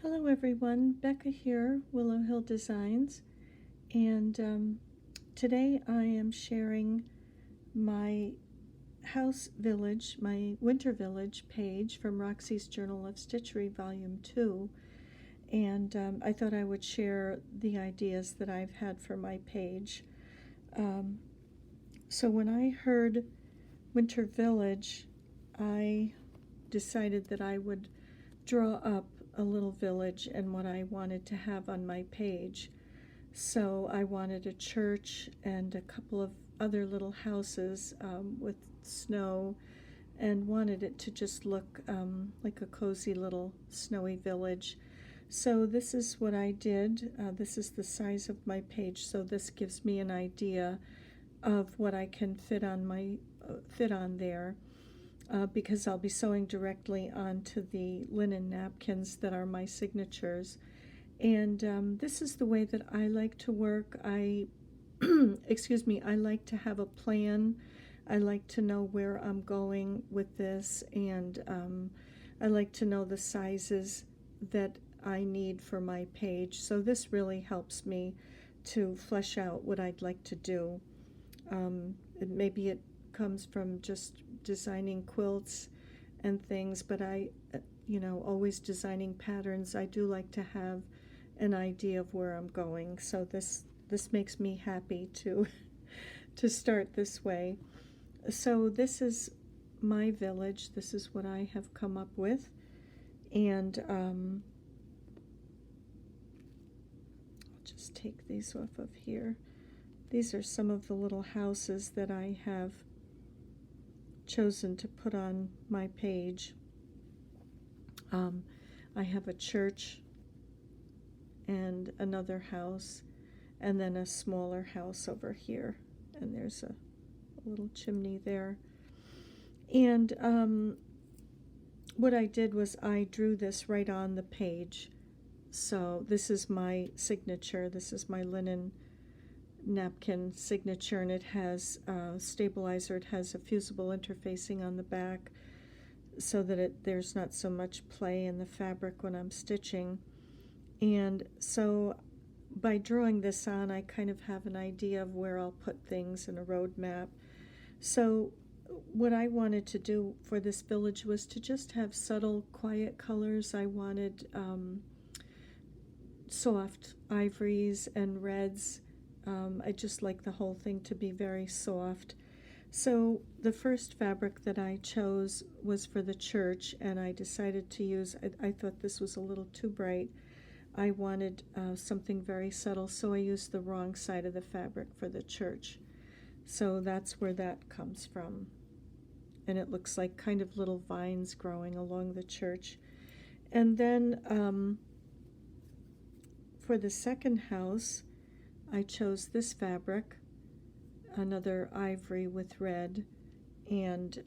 Hello everyone, Becca here, Willow Hill Designs, and today I am sharing my house village, my winter village page from Roxy's Journal of Stitchery Volume 2, and I thought I would share the ideas that I've had for my page. So when I heard Winter Village, I decided that I would draw up a little village and what I wanted to have on my page. So I wanted a church and a couple of other little houses with snow, and wanted it to just look like a cozy little snowy village. So this is what I did. This is the size of my page, so this gives me an idea of what I can fit on there. Because I'll be sewing directly onto the linen napkins that are my signatures. And this is the way that I like to work. I like to have a plan. I like to know where I'm going with this, and I like to know the sizes that I need for my page. So this really helps me to flesh out what I'd like to do. Maybe it comes from just designing quilts and things, but always designing patterns, I do like to have an idea of where I'm going. So this makes me happy to to start this way. So this is my village. This is what I have come up with, and I'll just take these off of here. These are some of the little houses that I have chosen to put on my page. I have a church and another house, and then a smaller house over here, and there's a little chimney there. And what I did was I drew this right on the page. So this is my signature. This is my linen napkin signature, and it has a stabilizer. It has a fusible interfacing on the back so that there's not so much play in the fabric when I'm stitching. And so by drawing this on, I kind of have an idea of where I'll put things in a road map. So what I wanted to do for this village was to just have subtle, quiet colors. I wanted soft ivories and reds. I just like the whole thing to be very soft. So the first fabric that I chose was for the church, and I decided to use, I thought this was a little too bright. I wanted something very subtle, so I used the wrong side of the fabric for the church. So that's where that comes from. And it looks like kind of little vines growing along the church. And then for the second house, I chose this fabric, another ivory with red, and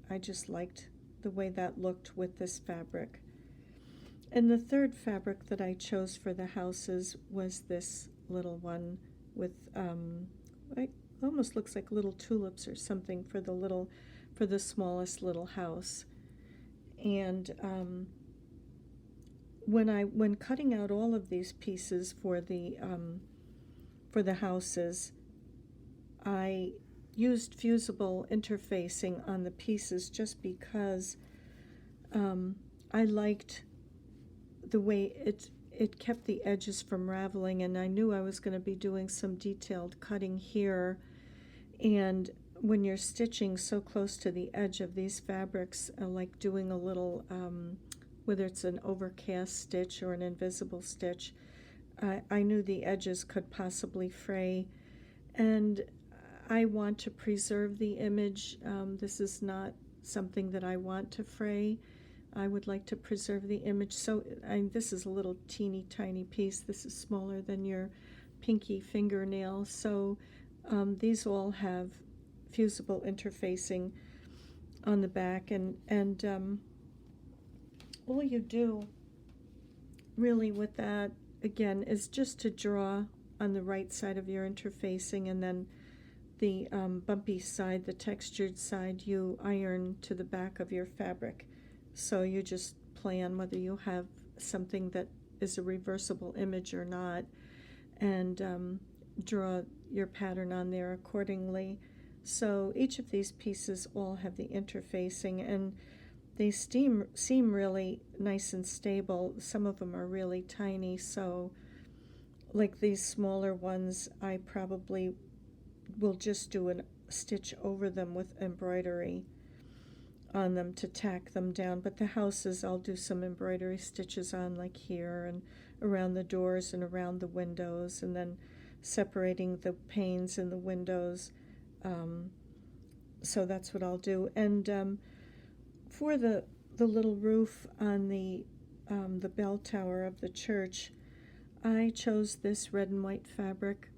I just liked the way that looked with this fabric. And the third fabric that I chose for the houses was this little one with it almost looks like little tulips or something for the smallest little house. And when cutting out all of these pieces for the houses, I used fusible interfacing on the pieces just because I liked the way it kept the edges from raveling, and I knew I was going to be doing some detailed cutting here. And when you're stitching so close to the edge of these fabrics, like doing a little, whether it's an overcast stitch or an invisible stitch, I knew the edges could possibly fray, and I want to preserve the image. This is not something that I want to fray. I would like to preserve the image. So this is a little teeny tiny piece. This is smaller than your pinky fingernail. So these all have fusible interfacing on the back, and all you do really with that, again, is just to draw on the right side of your interfacing, and then the bumpy side, the textured side, you iron to the back of your fabric. So you just plan, whether you have something that is a reversible image or not, and draw your pattern on there accordingly. So each of these pieces all have the interfacing, and they seem really nice and stable. Some of them are really tiny, so like these smaller ones, I probably will just do a stitch over them with embroidery on them to tack them down. But the houses, I'll do some embroidery stitches on, like here and around the doors and around the windows, and then separating the panes in the windows. So that's what I'll do. And for the little roof on the bell tower of the church, I chose this red and white fabric,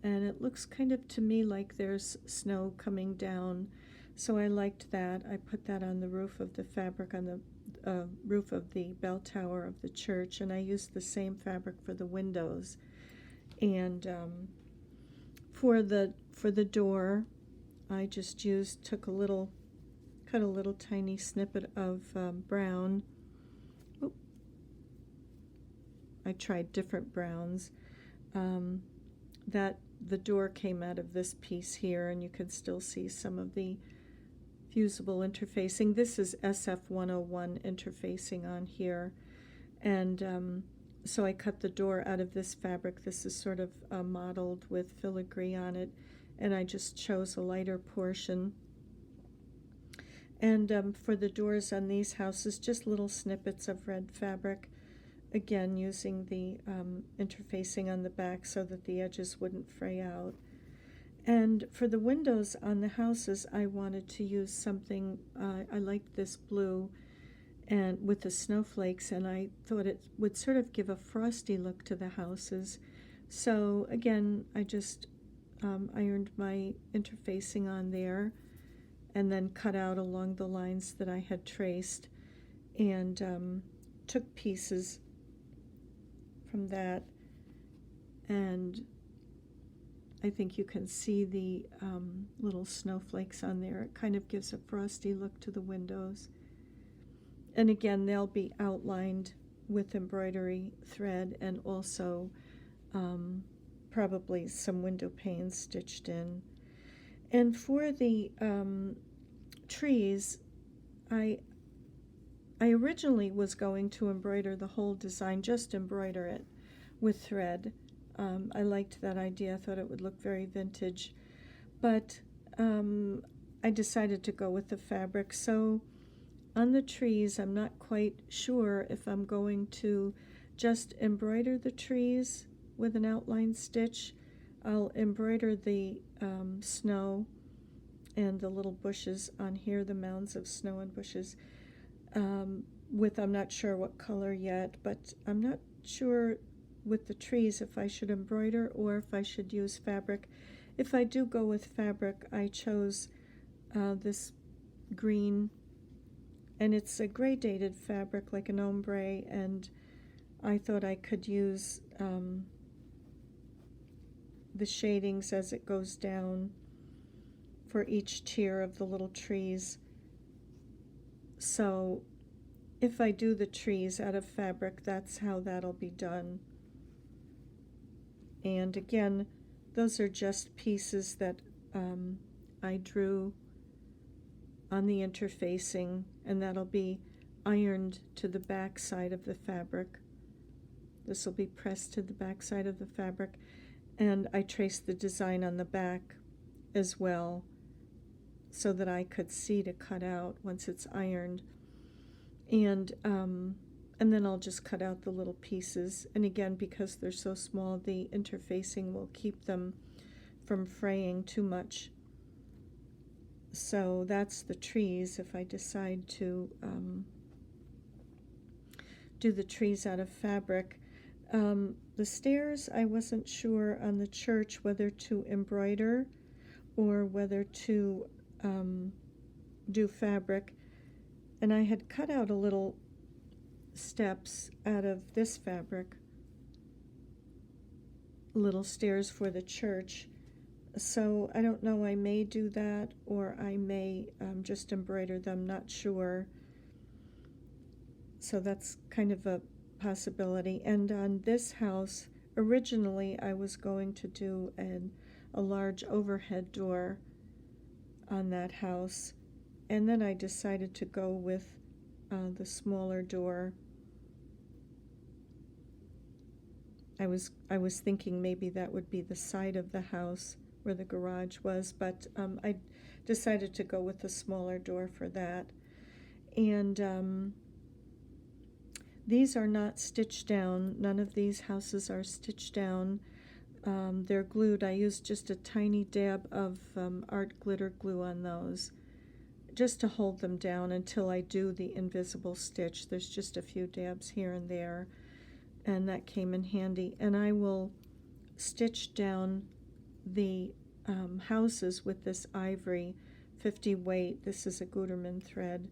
and it looks kind of to me like there's snow coming down, so I liked that. I put that on the roof of the fabric, on the roof of the bell tower of the church, and I used the same fabric for the windows. And for the door, I just cut a little tiny snippet of brown. Oop. I tried different browns. That the door came out of this piece here, and you can still see some of the fusible interfacing. This is SF101 interfacing on here, and so I cut the door out of this fabric. This is sort of modeled with filigree on it, and I just chose a lighter portion. And for the doors on these houses, just little snippets of red fabric, again using the interfacing on the back so that the edges wouldn't fray out. And for the windows on the houses, I wanted to use something, I liked this blue and with the snowflakes, and I thought it would sort of give a frosty look to the houses. So again, I just ironed my interfacing on there, and then cut out along the lines that I had traced, and took pieces from that, and I think you can see the little snowflakes on there. It kind of gives a frosty look to the windows. And again, they'll be outlined with embroidery thread, and also probably some window panes stitched in. And for the trees, I originally was going to embroider the whole design, just embroider it with thread. I liked that idea. I thought it would look very vintage. But I decided to go with the fabric. So on the trees, I'm not quite sure if I'm going to just embroider the trees with an outline stitch. I'll embroider the snow and the little bushes on here, the mounds of snow and bushes, with, I'm not sure what color yet, but I'm not sure with the trees if I should embroider or if I should use fabric. If I do go with fabric, I chose this green, and it's a gradated fabric like an ombre, and I thought I could use the shadings as it goes down for each tier of the little trees. So if I do the trees out of fabric, that's how that'll be done. And again, those are just pieces that I drew on the interfacing, and that'll be ironed to the back side of the fabric. This will be pressed to the back side of the fabric, and I traced the design on the back as well so that I could see to cut out once it's ironed. And then I'll just cut out the little pieces, and again, because they're so small, the interfacing will keep them from fraying too much. So that's the trees. If I decide to do the trees out of fabric. The stairs, I wasn't sure on the church whether to embroider or whether to do fabric. And I had cut out a little steps out of this fabric, little stairs for the church. So I don't know, I may do that, or I may just embroider them, not sure. So that's kind of a possibility. And on this house, originally I was going to do a large overhead door on that house, and then I decided to go with the smaller door. I was thinking maybe that would be the side of the house where the garage was, but I decided to go with the smaller door for that. And these are not stitched down. None of these houses are stitched down. They're glued. I used just a tiny dab of art glitter glue on those, just to hold them down until I do the invisible stitch. There's just a few dabs here and there, and that came in handy. And I will stitch down the houses with this ivory 50 weight. This is a Gutermann thread.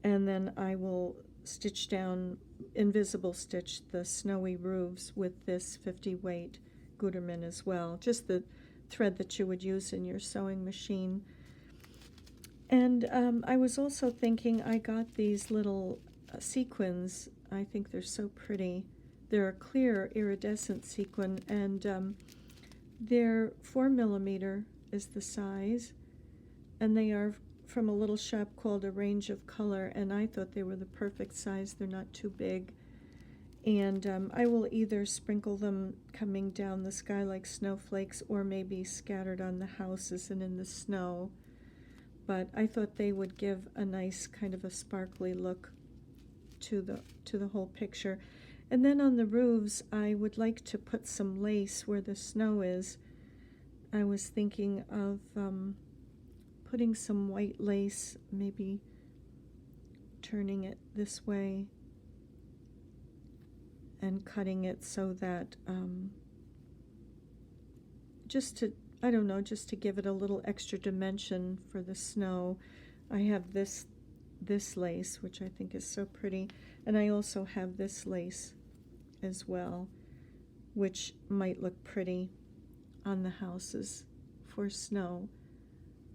And then I will stitch down, invisible stitch, the snowy roofs with this 50 weight Gutermann as well, just the thread that you would use in your sewing machine. And I was also thinking, I got these little sequins. I think they're so pretty. They're a clear iridescent sequin, and they're 4mm is the size, and they are from a little shop called A Range of Color, and I thought they were the perfect size. They're not too big. And I will either sprinkle them coming down the sky like snowflakes, or maybe scattered on the houses and in the snow. But I thought they would give a nice kind of a sparkly look to the whole picture. And then on the roofs, I would like to put some lace where the snow is. I was thinking of putting some white lace, maybe turning it this way and cutting it so that just to give it a little extra dimension for the snow. I have this lace, which I think is so pretty, and I also have this lace as well, which might look pretty on the houses for snow.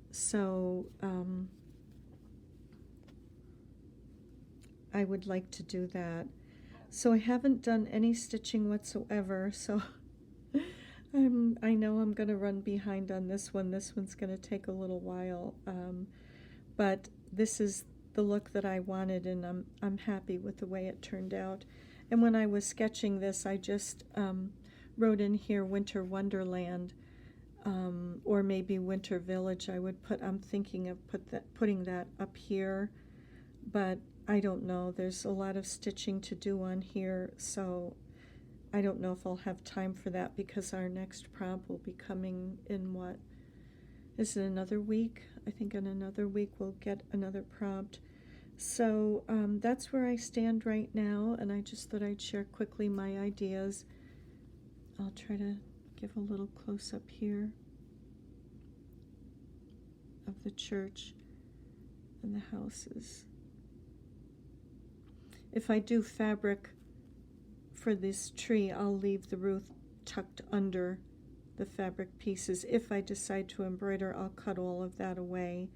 So I would like to do that. So I haven't done any stitching whatsoever, so I know I'm going to run behind on this one. This one's going to take a little while, but this is the look that I wanted, and I'm happy with the way it turned out. And when I was sketching this, I just wrote in here Winter Wonderland, or maybe Winter Village. I'm thinking of putting that up here, but I don't know. There's a lot of stitching to do on here, so I don't know if I'll have time for that, because our next prompt will be coming in, what, is it another week? I think in another week we'll get another prompt. So that's where I stand right now, and I just thought I'd share quickly my ideas. I'll try to give a little close-up here of the church and the houses. If I do fabric for this tree, I'll leave the roof tucked under the fabric pieces. If I decide to embroider, I'll cut all of that away,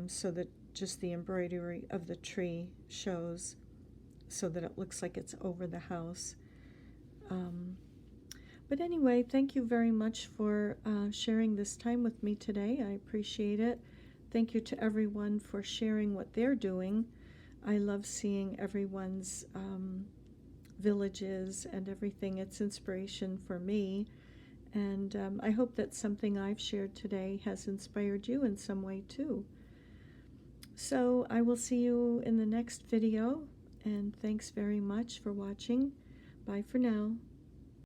so that just the embroidery of the tree shows, so that it looks like it's over the house. But anyway, thank you very much for sharing this time with me today. I appreciate it. Thank you to everyone for sharing what they're doing. I love seeing everyone's villages and everything. It's inspiration for me, and I hope that something I've shared today has inspired you in some way too. So I will see you in the next video, and thanks very much for watching. Bye for now.